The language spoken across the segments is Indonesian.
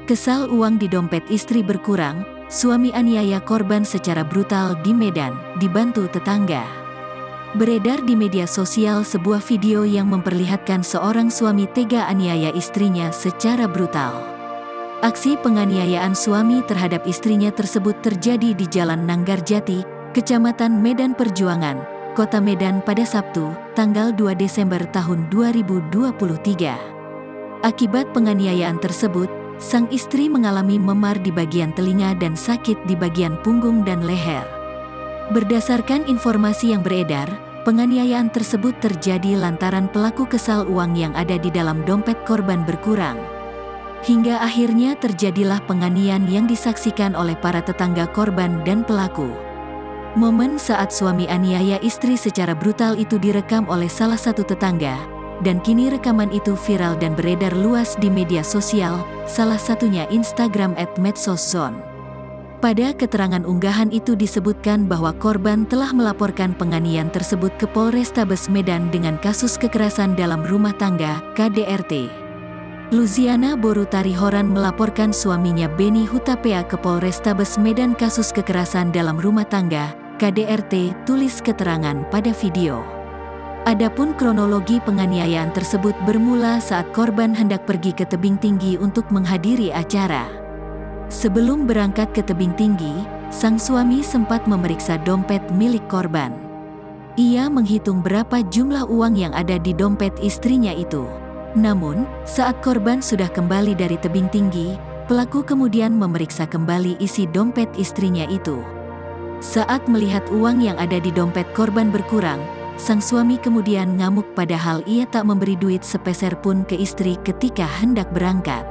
Kesal uang di dompet istri berkurang, suami aniaya korban secara brutal di Medan, dibantu tetangga. Beredar di media sosial sebuah video yang memperlihatkan seorang suami tega aniaya istrinya secara brutal. Aksi penganiayaan suami terhadap istrinya tersebut terjadi di Jalan Nanggarjati, Kecamatan Medan Perjuangan, Kota Medan pada Sabtu, tanggal 2 Desember tahun 2023. Akibat penganiayaan tersebut, sang istri mengalami memar di bagian telinga dan sakit di bagian punggung dan leher. Berdasarkan informasi yang beredar, penganiayaan tersebut terjadi lantaran pelaku kesal uang yang ada di dalam dompet korban berkurang. Hingga akhirnya terjadilah penganiayaan yang disaksikan oleh para tetangga korban dan pelaku. Momen saat suami aniaya istri secara brutal itu direkam oleh salah satu tetangga, dan kini rekaman itu viral dan beredar luas di media sosial, salah satunya Instagram @medsoszone. Pada keterangan unggahan itu disebutkan bahwa korban telah melaporkan penganiayaan tersebut ke Polrestabes Medan dengan kasus kekerasan dalam rumah tangga, KDRT. Luziana Borutari Horan melaporkan suaminya Beni Hutapea ke Polrestabes Medan kasus kekerasan dalam rumah tangga, KDRT, tulis keterangan pada video. Adapun kronologi penganiayaan tersebut bermula saat korban hendak pergi ke tebing tinggi untuk menghadiri acara. Sebelum berangkat ke tebing tinggi, sang suami sempat memeriksa dompet milik korban. Ia menghitung berapa jumlah uang yang ada di dompet istrinya itu. Namun, saat korban sudah kembali dari tebing tinggi, pelaku kemudian memeriksa kembali isi dompet istrinya itu. Saat melihat uang yang ada di dompet korban berkurang, sang suami kemudian ngamuk padahal ia tak memberi duit sepeser pun ke istri ketika hendak berangkat.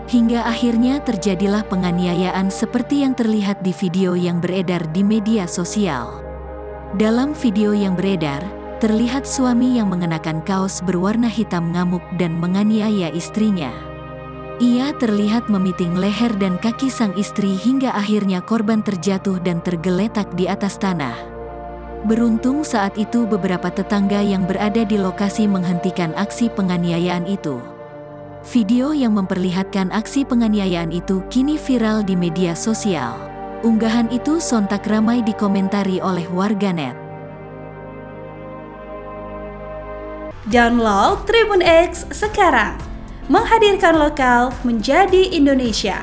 Hingga akhirnya terjadilah penganiayaan seperti yang terlihat di video yang beredar di media sosial. Dalam video yang beredar, terlihat suami yang mengenakan kaos berwarna hitam ngamuk dan menganiaya istrinya. Ia terlihat memiting leher dan kaki sang istri hingga akhirnya korban terjatuh dan tergeletak di atas tanah. Beruntung saat itu beberapa tetangga yang berada di lokasi menghentikan aksi penganiayaan itu. Video yang memperlihatkan aksi penganiayaan itu kini viral di media sosial. Unggahan itu sontak ramai dikomentari oleh warganet. Download Tribun X sekarang, menghadirkan lokal menjadi Indonesia.